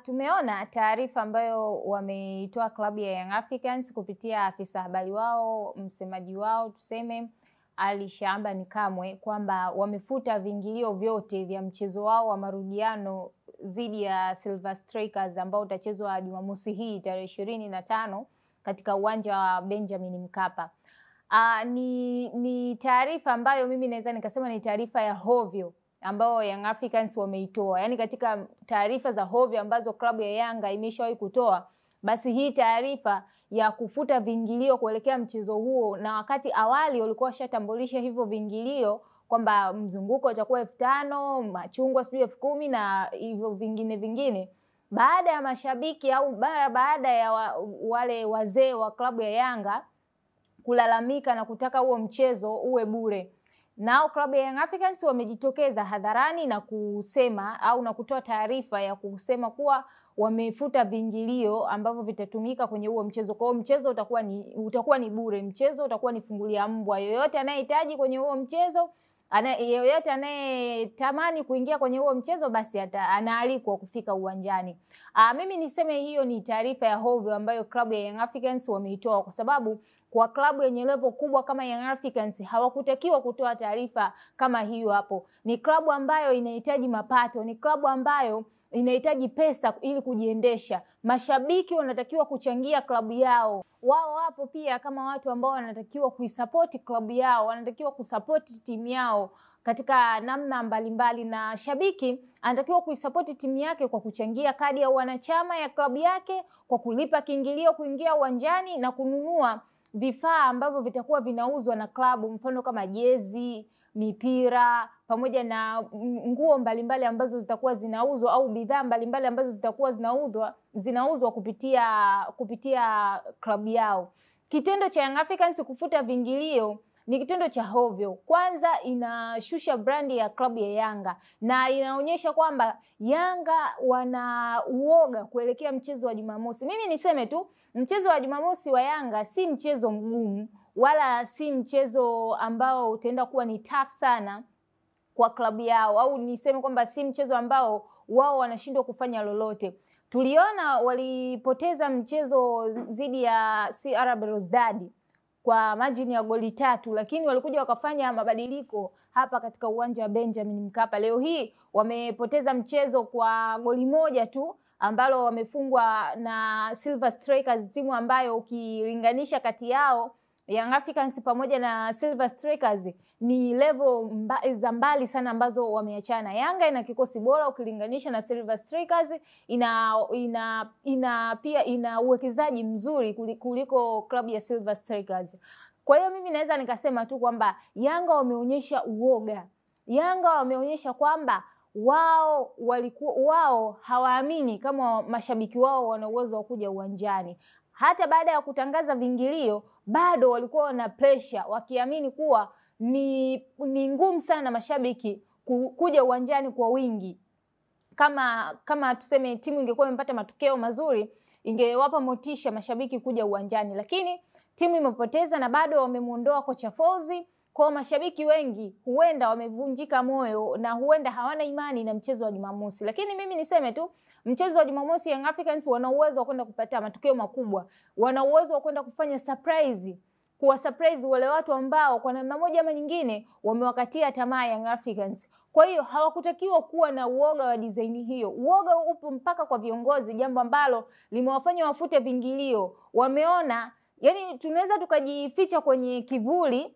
Tumeona taarifa ambayo wameitoa klabu ya Young Africans kupitia afisa habari wao, msemaji wao tuseme Ali Shaabani Kamwe, kwamba wamefuta viingilio vyote vya mchezo wao wa marudiano dhidi ya Silver Strikers ambao utachezwa Jumamosi hii tarehe 25 katika uwanja wa Benjamin Mkapa. Ni taarifa ambayo mimi naweza nikasema ni taarifa ya hovyo ambao Young Africans wameitoa. Yaani katika taarifa za hovyo ambazo klabu ya Yanga imeshawahi kutoa, basi hii taarifa ya kufuta viingilio kuelekea mchezo huo, na wakati awali walikuwa washatambulisha hivyo viingilio kwamba mzunguko utakuwa 5,000, machungwa sijui 10,000 na hivyo vingine, baada ya mashabiki au baada ya wale wazee wa klabu ya Yanga kulalamika na kutaka huo mchezo uwe bure, nao klabu ya Young Africans wamejitokeza hadharani na kusema au na kutoa taarifa ya kusema kuwa wamefuta viingilio ambavyo vitatumika kwenye huo mchezo. Kwa hiyo mchezo utakuwa ni bure, mchezo utakuwa ni fungulia mbwa. Yoyote anayehitaji kwenye huo mchezo, yoyote anayetamani kuingia kwenye huo mchezo, basi anaalikwa kufika uwanjani. Mimi niseme hiyo ni taarifa ya hovyo ambayo klabu ya Young Africans wameitoa, kwa sababu kwa klabu yenye level kubwa kama Young Africans hawakutakiwa kutoa taarifa kama hiyo hapo. Ni klabu ambayo inahitaji mapato, ni klabu ambayo inahitaji pesa ili kujiendesha. Mashabiki wanatakiwa kuchangia klabu yao. Wao hapo pia kama watu ambao wanatakiwa kuisupport klabu yao, wanatakiwa kusupport timu yao katika namna mbalimbali, na shabiki anatakiwa kuisupport timu yake kwa kuchangia kadi ya wanachama ya klabu yake, kwa kulipa kiingilio kuingia uwanjani na kununua vifaa ambavyo vitakuwa vinauzwa na klabu, mfano kama jezi, mipira pamoja na nguo mbalimbali ambazo zitakuwa zinauzwa, au bidhaa mbalimbali ambazo zitakuwa zinauzwa kupitia klabu yao. Kitendo cha Young Africans kufuta viingilio ni kitendo cha hovyo. Kwanza inashusha brandi ya klabu ya Yanga na inaonyesha kwamba Yanga wana uoga kuelekea mchezo wa Jumamosi. Mimi niseme tu, mchezo wa Jumamosi wa Yanga si mchezo mgumu wala si mchezo ambao utaenda kuwa ni tough sana kwa klabu yao, au niseme kwamba si mchezo ambao wao wanashindwa kufanya lolote. Tuliona walipoteza mchezo dhidi ya CR Belouizdad kwa margin ya goli 3, lakini walikuja wakafanya mabadiliko hapa katika uwanja wa Benjamin Mkapa. Leo hii wamepoteza mchezo kwa goli 1 tu ambalo wamefungwa na Silver Strikers, timu ambayo ukilinganisha kati yao Young Africans pamoja na Silver Strikers ni level za mbali sana ambazo wameachana. Yanga ina kikosi bora ukilinganisha na Silver Strikers, pia ina uwekezaji mzuri kuliko klabu ya Silver Strikers. Kwa hiyo mimi naweza nikasema tu kwamba Yanga wameonyesha uoga. Yanga wameonyesha kwamba wao hawaamini kama mashabiki wao wana uwezo wa kuja uwanjani. Hata baada ya kutangaza viingilio bado walikuwa na pressure, wakiamini kuwa ni ngumu sana mashabiki kuja uwanjani kwa wingi. Kama tuseme timu ingekuwa imepata matokeo mazuri, ingewapa motisha mashabiki kuja uwanjani, lakini timu imepoteza na bado wamemuondoa kocha Folz. Kwa mashabiki wengi huenda wamevunjika moyo na huenda hawana imani na mchezo wa Jumamosi. Lakini mimi niseme tu, mchezo wa Jumamosi Young Africans wana uwezo wa kwenda kupata matokeo makubwa. Wana uwezo wa kwenda kufanya surprise, kuwa surprise wale watu ambao kwa namna moja ama nyingine wamewakatia tamaa Young Africans. Kwa hiyo hawakutakiwa kuwa na uoga wa design hiyo. Uoga upo mpaka kwa viongozi, jambo ambalo limewafanya wafute viingilio. Wameona, yani tunaweza tukajificha kwenye kivuli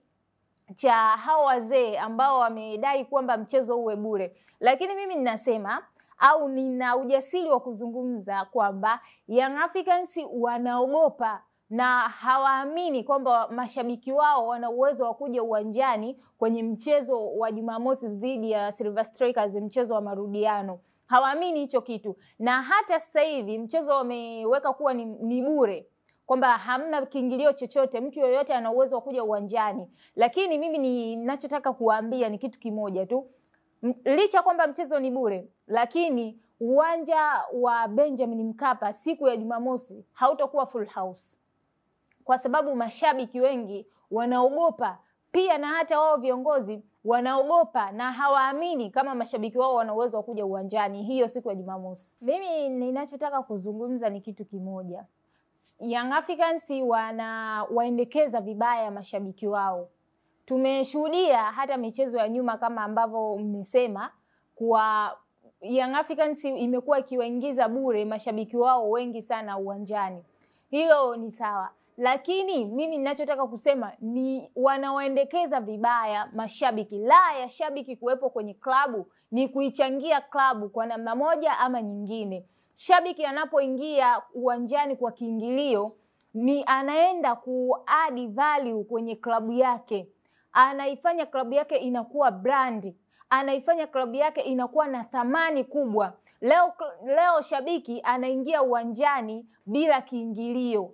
cha hao wazee ambao wamedai kwamba mchezo uwe bure. Lakini mimi ninasema au nina ujasiri wa kuzungumza kwamba Young Africans wanaogopa na hawaamini kwamba mashabiki wao wana uwezo wa kuja uwanjani kwenye mchezo wa Jumamosi dhidi ya Silver Strikers, mchezo wa marudiano. Hawaamini hicho kitu. Na hata sasa hivi mchezo wameweka kuwa ni bure, kwamba hamna kiingilio chochote, mtu yoyote ana uwezo wa kuja uwanjani. Lakini mimi ninachotaka kuambia ni kitu kimoja tu. Licha kwamba mchezo ni bure, lakini uwanja wa Benjamin Mkapa siku ya Jumamosi hautakuwa full house, kwa sababu mashabiki wengi wanaogopa pia na hata wao viongozi wanaogopa na hawaamini kama mashabiki wao wana uwezo wa kuja uwanjani hiyo siku ya Jumamosi. Mimi ninachotaka kuzungumza ni kitu kimoja. Young Africans waendekeza vibaya mashabiki wao. Tumeshuhudia hata michezo ya nyuma kama ambavyo mmesema kwa Young Africans imekuwa ikiwaingiza bure mashabiki wao wengi sana uwanjani. Hilo ni sawa. Lakini mimi ninachotaka kusema ni wanawaendekeza vibaya mashabiki. La ya shabiki kuwepo kwenye klabu ni kuichangia klabu kwa namna moja ama nyingine. Shabiki anapoingia uwanjani kwa kiingilio ni anaenda kuadd value kwenye klabu yake. Anaifanya klabu yake inakuwa brand. Anaifanya klabu yake inakuwa na thamani kubwa. Leo shabiki anaingia uwanjani bila kiingilio.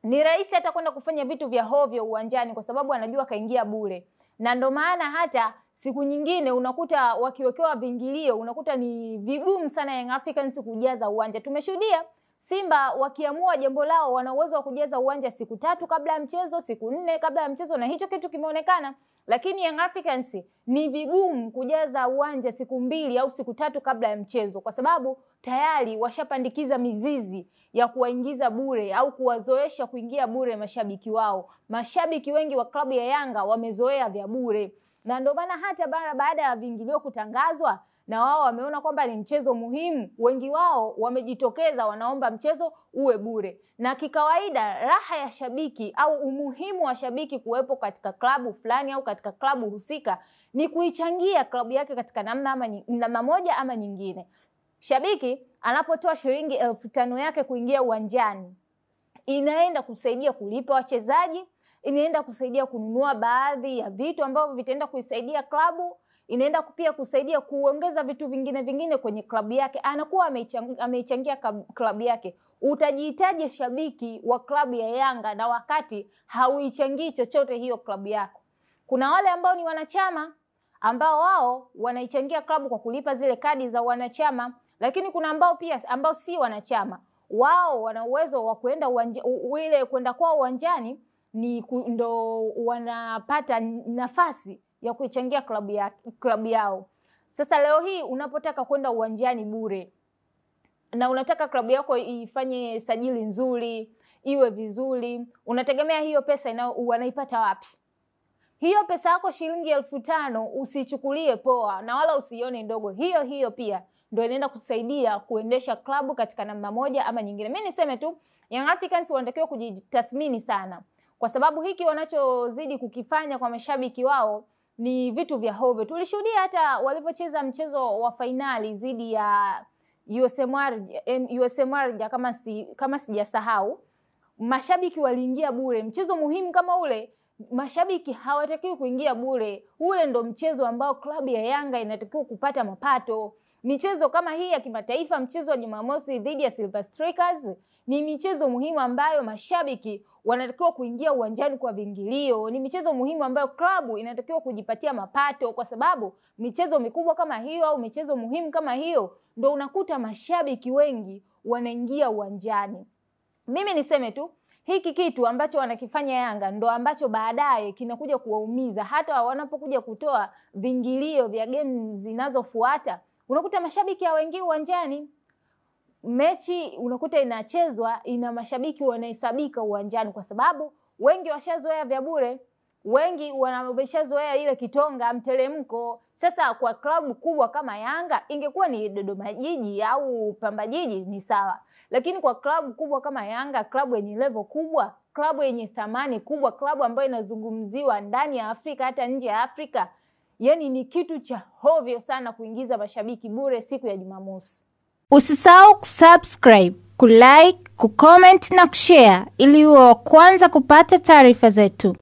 Ni rahisi hata kwenda kufanya vitu vya hovyo uwanjani kwa sababu anajua kaingia bure. Na ndo maana hata siku nyingine unakuta wakiwekewa viingilio, unakuta ni vigumu sana Young Africans kujaza uwanja. Tumeshuhudia Simba wakiamua jambo lao wana uwezo wa kujaza uwanja siku 3 kabla ya mchezo, siku 4 kabla ya mchezo, na hicho kitu kimeonekana. Lakini Young Africans ni vigumu kujaza uwanja siku 2 au siku 3 kabla ya mchezo kwa sababu tayari washapandikiza mizizi ya kuwaingiza bure au kuwazoesha kuingia bure mashabiki wao. Mashabiki wengi wa klabu ya Yanga wamezoea vya bure. Na ndio maana hata baada ya viingilio kutangazwa na wao wameona kwamba ni mchezo muhimu, wengi wao wamejitokeza wanaomba mchezo uwe bure. Na kikawaida raha ya shabiki au umuhimu wa shabiki kuwepo katika klabu fulani au katika klabu husika ni kuichangia klabu yake katika namna moja ama nyingine. Shabiki anapotoa shilingi 5,000 yake kuingia uwanjani, inaenda kusaidia kulipa wachezaji, inaenda kusaidia kununua baadhi ya vitu ambavyo vitaenda kuisaidia klabu, inaenda pia kusaidia kuongeza vitu vingine kwenye klabu yake. Anakuwa ameichangia klabu yake. Utajihitaji shabiki wa klabu ya Yanga na wakati hauichangii chochote hiyo klabu yako. Kuna wale ambao ni wanachama ambao wao wanaichangia klabu kwa kulipa zile kadi za wanachama, lakini kuna ambao si wanachama. Wao wana uwezo wa kwenda kwa uwanjani ndo wanapata nafasi ya kuichangia klabu yao. Sasa leo hii unapotaka kwenda uwanjani bure na unataka klabu yako ifanye sajili nzuri, iwe vizuri, unategemea hiyo pesa wanaipata wapi? Hiyo pesa yako shilingi 5,000 usichukulie poa na wala usione ndogo. Hiyo pia ndio inaenda kusaidia kuendesha klabu katika namna moja ama nyingine. Mimi niseme tu Young Africans wanatakiwa kujitathmini sana kwa sababu hiki wanachozidi kukifanya kwa mashabiki wao ni vitu vya hovyo. Tulishuhudia hata walivyocheza mchezo wa finali dhidi ya USM Alger kama sijasahau. Mashabiki waliingia bure. Mchezo muhimu kama ule mashabiki hawatakiwi kuingia bure. Ule ndo mchezo ambao klabu ya Yanga inatakiwa kupata mapato. Michezo kama hii ya kimataifa, mchezo wa Jumamosi dhidi ya Silver Strikers ni michezo muhimu ambayo mashabiki wanatakiwa kuingia uwanjani kwa viingilio. Ni michezo muhimu ambayo klabu inatakiwa kujipatia mapato kwa sababu michezo mikubwa kama hiyo au michezo muhimu kama hiyo ndo unakuta mashabiki wengi wanaingia uwanjani. Mimi niseme tu hiki kitu ambacho wanakifanya Yanga ndo ambacho baadaye kinakuja kuwaumiza hata wanapokuja kutoa viingilio vya game zinazofuata. Unakuta mashabiki hawaingii uwanjani. Mechi unakuta inachezwa ina mashabiki wanahesabika uwanjani kwa sababu wengi washazoea vya bure, wengi wameshazoea ile kitonga mteremko. Sasa kwa klabu kubwa kama Yanga ingekuwa ni Dodoma Jiji au Pamba Jiji ni sawa. Lakini kwa klabu kubwa kama Yanga, klabu yenye level kubwa, klabu yenye thamani kubwa, klabu ambayo inazungumziwa ndani ya Afrika hata nje ya Afrika, yani ni kitu cha hovyo sana kuingiza mashabiki bure siku ya Jumamosi. Usisahau kusubscribe, kulike, kucomment na kushare ili uwe wa kwanza kupata taarifa zetu.